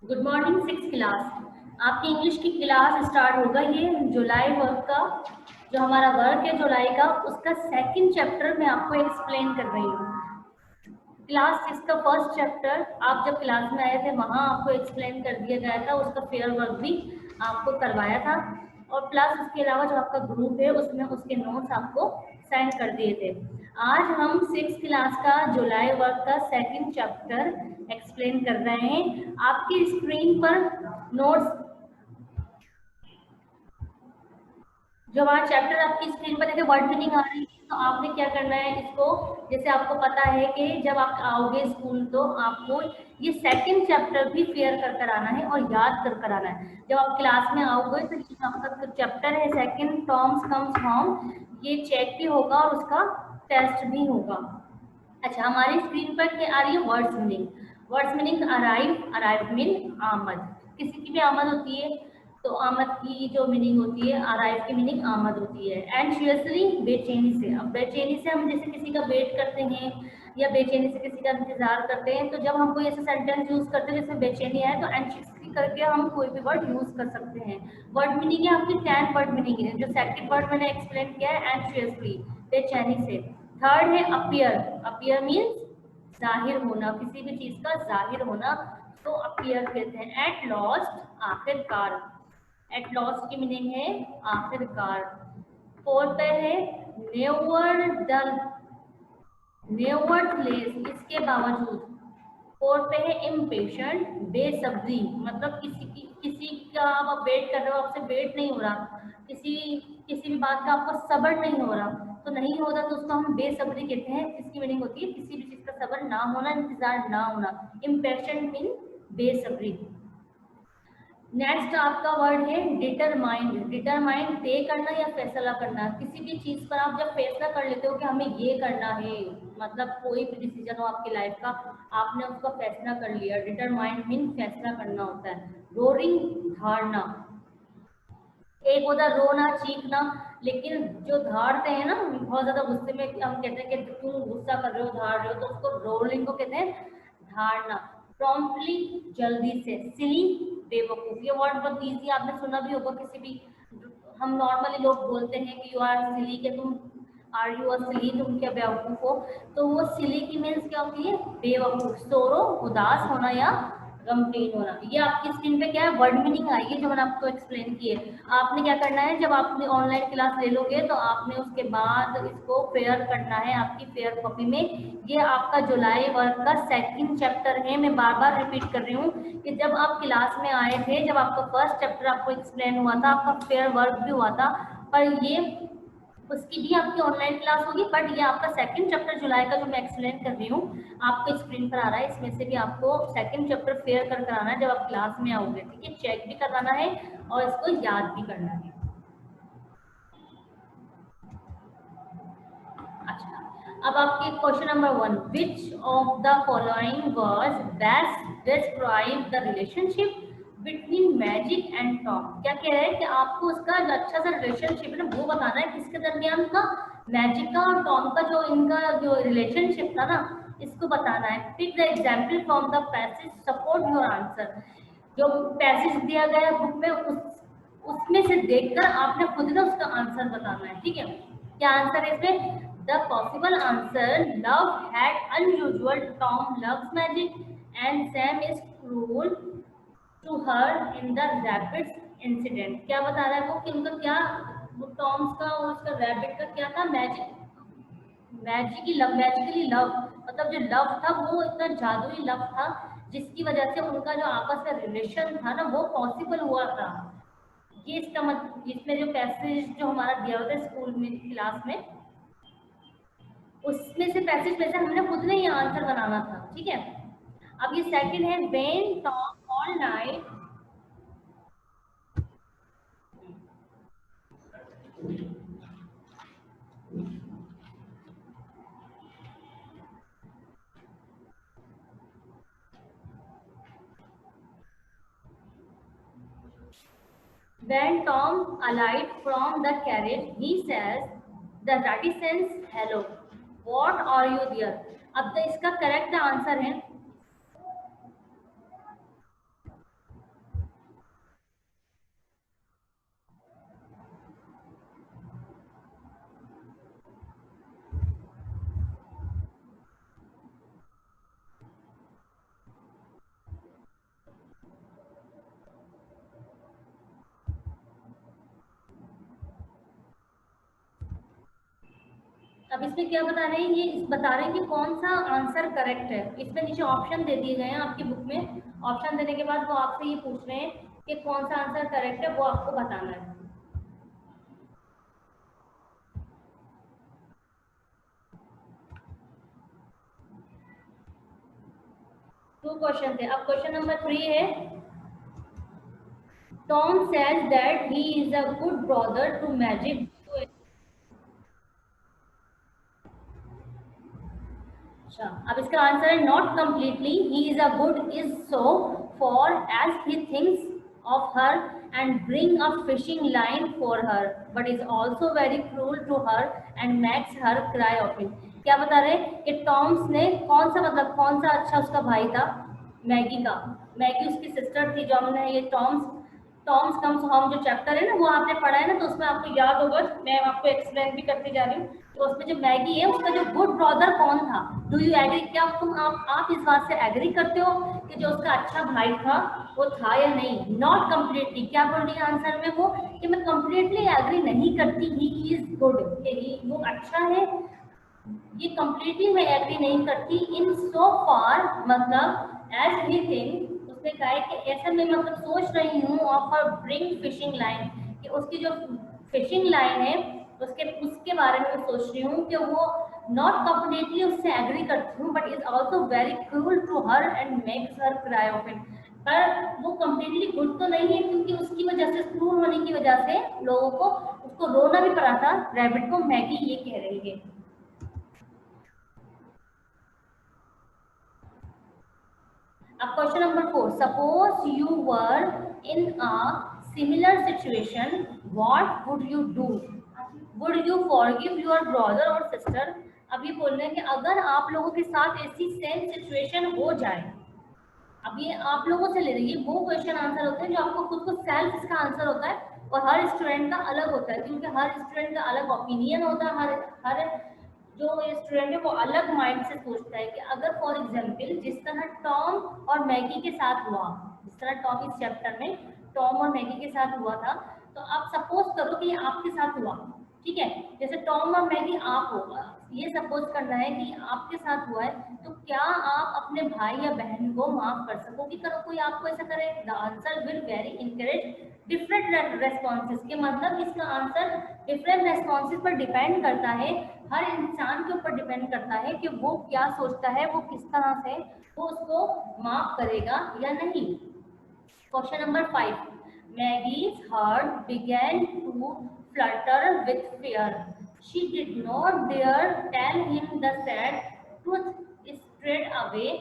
Good morning six class. आपकी English की class start होगा। ये जुलाई वर्क का जो हमारा वर्क है जुलाई का, उसका सेकंड चैप्टर मैं आपको एक्सप्लेन कर रही हूँ। क्लास सिक्स का फर्स्ट चैप्टर आप जब क्लास में आए थे वहाँ आपको एक्सप्लेन कर दिया गया था, उसका फेयर वर्क भी आपको करवाया था और प्लस उसके अलावा जो आपका ग्रुप है उसमें उसके नोट्स आपको सेंड कर दिए थे। आज हम सिक्स क्लास का जुलाई वर्क का सेकंड चैप्टर एक्सप्लेन कर रहे हैं। आपकी स्क्रीन पर नोट्स जो हमारा चैप्टर आपकी स्क्रीन पर देखे वर्ड मीनिंग आ रही है, तो आपने क्या करना है इसको, जैसे आपको पता है कि जब आप आओगे स्कूल तो आपको ये सेकंड चैप्टर भी फेयर कर कर आना है और याद कर कर आना है। जब आप क्लास में आओगे तो ये आपका चैप्टर है सेकंड, टर्म्स कम्स फ्रॉम, ये चेक भी होगा और उसका टेस्ट भी होगा। अच्छा, हमारी स्क्रीन पर क्या आ रही है? Words meaning. Words meaning arrive, arrive mean आमद, किसी की भी आमद होती है तो आमद की जो मीनिंग होती है, अराइव की मीनिंग आमद होती है। एंशियसली, बेचैनी से। अब बेचैनी से हम जैसे किसी का वेट करते हैं या बेचैनी से किसी का इंतजार करते हैं, तो जब हम कोई ऐसा सेंटेंस यूज करते हैं जैसे बेचैनी है तो एंशियसली करके हम कोई भी वर्ड यूज कर सकते हैं। वर्ड मीनिंग है आपकी 10 वर्ड मीनिंग है। जो सेकंड वर्ड मैंने एक्सप्लेन किया है एंशियसली, बेचैनी से। थर्ड है अपीयर। अपीयर मीन्स जाहिर होना, किसी भी चीज का जाहिर होना, तो अपीयर कहते हैं। एट लॉस्ट, आखिरकार। एट लॉस्ट की मीनिंग है आखिरकार। फोर्थ पे है नेवर डन, नेवरदलेस, इसके बावजूद। फोर्थ पे है इम्पेशेंट, बेसब्री, मतलब किसी का आप वेट कर रहे हो, आपसे वेट नहीं हो रहा, किसी किसी भी बात का आपको सब्र नहीं हो रहा, तो नहीं होता तो उसको हम बेसब्री कहते हैं। इसकी मीनिंग होती है किसी भी चीज का सब्र ना होना, इंतजार ना होना। इम्पेशेंट मीन बेसब्री। नेक्स्ट आपका वर्ड है डिटरमाइंड। डिटरमाइंड तय करना या फैसला करना। किसी भी चीज पर आप जब फैसला कर लेते हो कि हमें ये करना है, मतलब कोई भी डिसीजन हो आपकी लाइफ का, आपने उसका फैसला कर लिया। डिटरमाइंड मीन फैसला करना होता है। रोरिंग, धारना। एक होता है रोना, चीखना, लेकिन जो धारते हैं ना बहुत ज्यादा गुस्से में, हम कहते हैं कि तुम गुस्सा कर रहे हो, धार रहे हो, तो उसको रोलिंग को कहते हैं धारना। प्रॉम्प्टली, जल्दी से। सिली, बेवकूफ। ये वर्ड बहुत इजी, आपने सुना भी होगा किसी भी, हम नॉर्मली लोग बोलते हैं कि यू आर सिली, के तुम आर यू आर सिली, तुम क्या बेवकूफ हो, तो वो सिली की मीन्स क्या होती है? बेवकूफ। सोरो, उदास होना या गमगीन होना। ये आपकी स्क्रीन पे क्या है? वर्ड मीनिंग आई है जो मैंने आपको एक्सप्लेन की है। आपने क्या करना है, जब आपने ऑनलाइन क्लास ले लोगे तो आपने उसके बाद इसको फेयर करना है आपकी फेयर कॉपी में। ये आपका जुलाई वर्क का सेकंड चैप्टर है। मैं बार बार रिपीट कर रही हूँ कि जब आप क्लास में आए थे, जब आपका फर्स्ट चैप्टर आपको एक्सप्लेन हुआ था, आपका फेयर वर्क भी हुआ था, पर ये उसकी भी आपकी ऑनलाइन क्लास होगी, बट ये आपका सेकंड चैप्टर जुलाई का जो मैं एक्सप्लेन कर रही हूँ आपको स्क्रीन पर आ रहा है, इसमें से भी आपको सेकंड चैप्टर फेयर कर कराना है जब आप क्लास में आओगे। ठीक है, चेक भी करवाना है और इसको याद भी करना है। अच्छा, अब आपके question number 1, which of the following words best describe the relationship between magic and Tom. क्या कह रहे हैं कि आपको उसका जो अच्छा सा रिलेशनशिप है ना वो बताना है, किसके दरमियान का? मैजिक का और टॉम का, जो इनका जो रिलेशनशिप था ना, इसको बताना है। Pick the example from the passage, support your answer. जो पैसेज दिया गया है बुक में, उसमें से देखकर आपने खुद ना उसका आंसर बताना है। ठीक है, क्या आंसर है इसमें? The possible answer, love had unusual, Tom loves magic and Sam is cruel to her in the rapids incident. क्या बता रहा है वो कि उनका क्या, वो टॉम्स का और उसका रैबिट का क्या था? Magic, magically love, magically love, मतलब जो लव था वो इतना जादुई लव था जिसकी वजह से उनका जो आपस में रिलेशन था ना वो पॉसिबल हुआ था। ये इसका मतलब, इसमें जो पैसेज जो हमारा दिया होता है स्कूल में क्लास में, उसमें से पैसेज में से हमने खुद ने ये आंसर बनाना था। ठीक है, अब ये सेकंड है, when Tom all night, when Tom alighted from the carriage, he says, the reticence, hello, what are you there? अब तो इसका करेक्ट आंसर है अब इसमें क्या बता रहे हैं, ये बता रहे हैं कि कौन सा आंसर करेक्ट है। इसमें नीचे ऑप्शन दे दिए गए हैं आपकी बुक में। ऑप्शन देने के बाद वो आपसे ये पूछ रहे हैं कि कौन सा आंसर करेक्ट है, वो आपको बताना है। टू क्वेश्चन थे, अब क्वेश्चन नंबर 3 है। Tom says that he is a good brother to magic. अच्छा, अब इसका आंसर है not completely. He is a good is so far as he thinks of her and bring a fishing line for her, but is also very cruel to her and makes her cry often. क्या बता रहे हैं कि Tom's ने कौन सा, मतलब कौन सा अच्छा उसका भाई था, मैगी का। मैगी उसकी सिस्टर थी। जो हमने ये टॉम्स टॉम्स कम्स होम जो चैप्टर है ना, वो आपने पढ़ा है ना, तो उसमें आपको याद होगा, मैं आपको एक्सप्लेन भी करती जा रही हूँ। तो उसमें जो मैगी है उसका जो गुड ब्रदर कौन था, डू यू एग्री, क्या तुम आप इस बात से एग्री करते हो कि जो उसका अच्छा भाई था वो था या नहीं? नॉट कम्प्लीटली, क्या बोल रही है आंसर में वो, कि मैं कम्प्लीटली एग्री नहीं करती, ही इज गुड, वो अच्छा है। ये कम्प्लीटली मैं एग्री नहीं करती। इन सो फार मतलब एज ही थिंक, उसने कहा है कि ऐसा मैं मतलब सोच रही हूँ of a bring fishing line, कि उसकी जो फिशिंग लाइन है उसके उसके बारे में मैं सोच रही हूँ कि वो नॉट कम्प्लीटली उससे एग्री करती हूँ, but is also very cruel to her and makes her cry often. पर वो कम्प्लीटली गुड तो नहीं है, क्योंकि उसकी वजह से, क्रूल होने की वजह से लोगों को उसको रोना भी पड़ा था, रैबिट को। मैगी ये कह रही है। अब question number 4, suppose you were in a similar situation, what would you do? Would you forgive your brother और सिस्टर? अब ये बोल रहे हैं कि अगर आप लोगों के साथ ऐसी सेम सिचुएशन हो जाए, अब ये आप लोगों से ले रही है, वो क्वेश्चन आंसर होते हैं जो आपको खुद को सेल्फ इसका आंसर होता है, और हर स्टूडेंट का अलग होता है, क्योंकि हर स्टूडेंट का अलग ओपिनियन होता है। हर हर जो स्टूडेंट है वो अलग माइंड से सोचता है कि अगर फॉर एग्जाम्पल जिस तरह टॉम और मैगी के साथ हुआ, जिस तरह टॉम इस चैप्टर में टॉम और मैगी के साथ हुआ था, तो आप सपोज करो कि ये आपके साथ हुआ, ठीक है? जैसे टॉम और मैगी आप हो, ये सपोज करना है कि आपके साथ हुआ है, तो क्या आप अपने भाई या बहन को माफ कर सकोगे? करो कोई आपको ऐसा करे, the answer will very encourage different responses, के मतलब इसका आंसर डिफरेंट रेस्पॉन्सेज पर डिपेंड करता है। हर इंसान के ऊपर डिपेंड करता है कि वो क्या सोचता है, वो किस तरह से वो उसको माफ करेगा या नहीं। Question number 5. Maggie's heart began to flutter with fear. She did not dare tell him the sad truth straight away,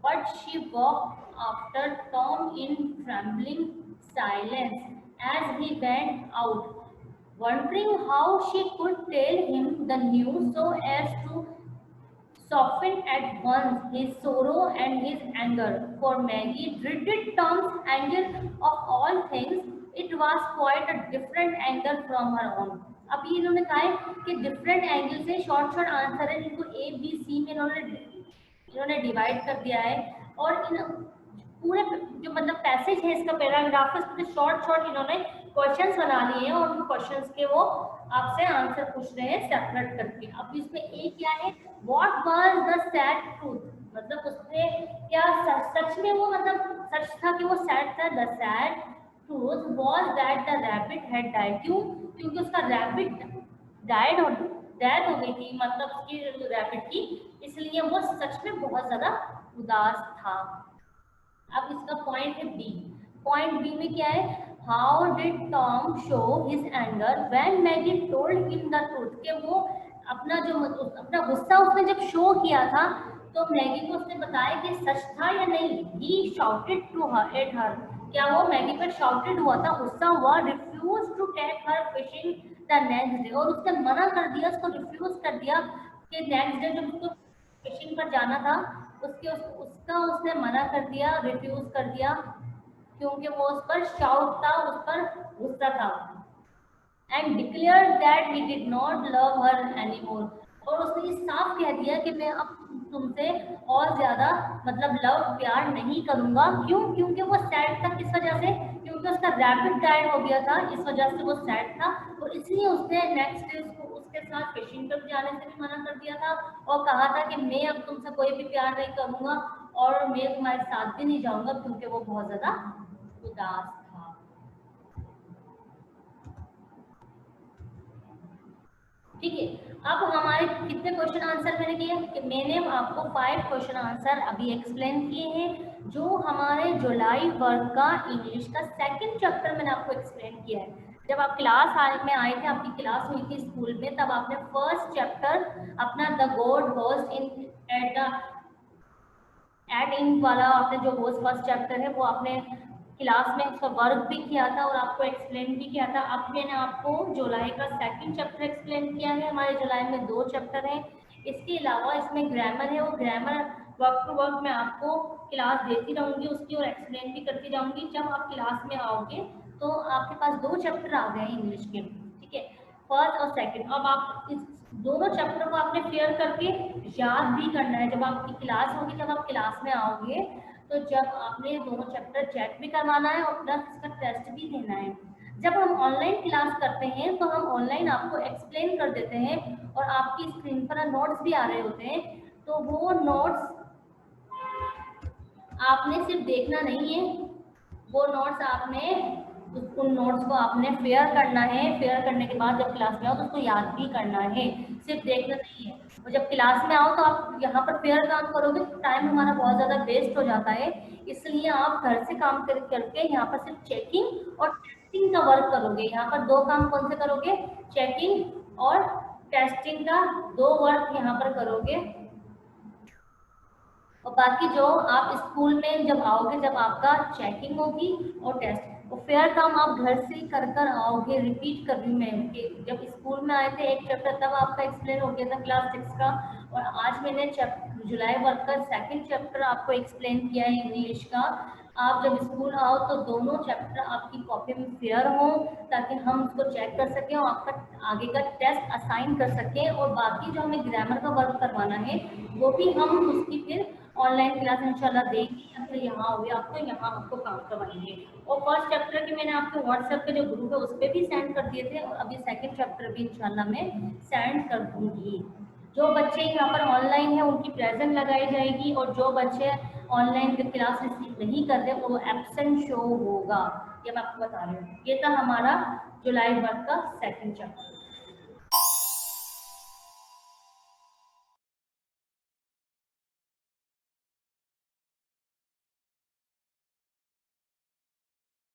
but she walked after Tom in trembling silence as he went out, wondering how she could tell him the news so as to softened at once his sorrow and his anger. For Maggie dreaded Tom's anger of all things. It was quite a different angle from her own. अब ये इन्होंने कहा है कि different angle से short short answer है, जिनको A B C में इन्होंने डिवाइड कर दिया है, और इन पूरे जो मतलब पैसेज है इसका, पैराग्राफ है, उसमें शॉर्ट शॉर्ट इन्होंने क्वेश्चंस बना लिए हैं, और उन क्वेश्चंस के वो आपसे आंसर पूछ रहे हैं सेपरेट करके। अब इसमें ए क्या है, what was the sad truth, मतलब उसने क्या सच में वो मतलब सच था कि वो सैड था। The sad truth was that the rabbit had died. क्यों? क्योंकि उसका रैबिट डाइड हो डेथ हो गई थी, मतलब उसकी रैबिट की, इसलिए वो सच में बहुत ज्यादा उदास था। अब इसका पॉइंट है बी। पॉइंट बी में क्या है, how did Tom show his anger when Maggi told him the truth, कि वो अपना जो अपना गुस्सा उसने जब शो किया था, तो मैगी को उसने बताया कि सच था या नहीं। He shouted to her at her, क्या वो मैगी पर शाउटेड हुआ था, गुस्सा हुआ। Refuse to take her fishing the next day, और उसने मना कर दिया, उसको रिफ्यूज कर दिया कि नेक्स्ट डे जब उसको फिशिंग पर जाना था, उसका उसने मना कर दिया, रिफ्यूज कर दिया, क्योंकि वो उस पर शाउट था, उस पर गुस्सा था। And declare that he did not love her anymore, और उसने ये साफ कह दिया कि मैं अब तुमसे और ज्यादा मतलब लव प्यार नहीं करूंगा। क्यों? क्योंकि वो सैड था। किस वजह से? क्योंकि उसका रैबिट डाइड हो गया था, इस वजह से वो सैड था, और इसलिए उसने नेक्स्ट डे उसको उसके के साथ फिशिंग पर जाने से भी मना कर दिया था और कहा था कि मैं अब तुमसे कोई भी प्यार नहीं करूंगा और मैं तुम्हारे साथ भी नहीं जाऊंगा, क्योंकि वो बहुत ज्यादा उदास था। ठीक है, अब हमारे कितने क्वेश्चन आंसर मैंने किए कि मैंने आपको 5 क्वेश्चन आंसर अभी एक्सप्लेन किए हैं, जो हमारे जुलाई वर्ग का इंग्लिश का सेकंड चैप्टर मैंने आपको एक्सप्लेन किया है। जब आप क्लास में आए थे, आपकी क्लास हुई थी स्कूल में, तब आपने फर्स्ट चैप्टर अपना the god host in at in वाला आपने जो फर्स्ट चैप्टर है वो आपने क्लास में उसका वर्क भी किया था और आपको एक्सप्लेन भी किया था। अब मैंने आपको जुलाई का सेकंड चैप्टर एक्सप्लेन किया है। हमारे जुलाई में 2 चैप्टर हैं। इसके अलावा इसमें ग्रामर है, वो ग्रामर वर्क टू वर्क मैं आपको क्लास देती रहूँगी उसकी और एक्सप्लेन भी करती जाऊँगी। जब आप क्लास में आओगे तो आपके पास 2 चैप्टर आ गए हैं इंग्लिश के, ठीक है, फर्स्ट और सेकंड। अब आप इस दोनों चैप्टर को आपने क्लियर करके याद भी करना है। जब आपकी क्लास होगी, जब आप क्लास में आओगे, तो जब आपने दोनों चैप्टर चेक भी करवाना है और प्लस इसका टेस्ट भी देना है। जब हम ऑनलाइन क्लास करते हैं तो हम ऑनलाइन आपको एक्सप्लेन कर देते हैं और आपकी स्क्रीन पर नोट्स भी आ रहे होते हैं, तो वो नोट्स आपने सिर्फ देखना नहीं है, वो नोट्स आपने उन नोट्स को आपने फेयर करना है। फेयर करने के बाद जब क्लास में आओ तो उसको याद भी करना है, सिर्फ देखना नहीं है। और जब क्लास में आओ तो आप यहाँ पर फेयर काम करोगे तो टाइम हमारा बहुत ज़्यादा वेस्ट हो जाता है, इसलिए आप घर से काम करके यहाँ पर सिर्फ चेकिंग और टेस्टिंग का वर्क करोगे। यहाँ पर 2 काम कौन से करोगे, चेकिंग और टेस्टिंग का 2 वर्क यहाँ पर करोगे। और बाकी जो आप स्कूल में जब आओगे, जब आपका चेकिंग होगी और टेस्ट, तो फेयर काम आप घर से ही कर कर आओगे। रिपीट कर रही हूँ मैं कि जब स्कूल में आए थे एक चैप्टर तब आपका एक्सप्लेन हो गया था क्लास 6 का, और आज मैंने जुलाई वर्ग का सेकंड चैप्टर आपको एक्सप्लेन किया है इंग्लिश का। आप जब स्कूल आओ तो दोनों चैप्टर आपकी कॉपी में फेयर हो, ताकि हम उसको चेक कर सकें और आपका आगे का टेस्ट असाइन कर सकें। और बाकी जो हमें ग्रामर का वर्क करवाना है वो भी हम उसकी फिर ऑनलाइन क्लास इंशाल्लाह देंगे, या फिर यहाँ हो गया आपको यहाँ आपको काम करवाएंगे। और फर्स्ट चैप्टर की मैंने आपको व्हाट्सएप पे जो ग्रुप है उस पर भी सेंड कर दिए थे, और अभी सेकंड चैप्टर भी इंशाल्लाह मैं सेंड कर दूंगी। जो बच्चे यहाँ पर ऑनलाइन है उनकी प्रेजेंट लगाई जाएगी, और जो बच्चे ऑनलाइन क्लास रिसीव नहीं कर रहे वो एब्सेंट शो होगा। ये मैं आपको बता रही हूँ। ये था हमारा जुलाई वर्ग का सेकंड चैप्टर।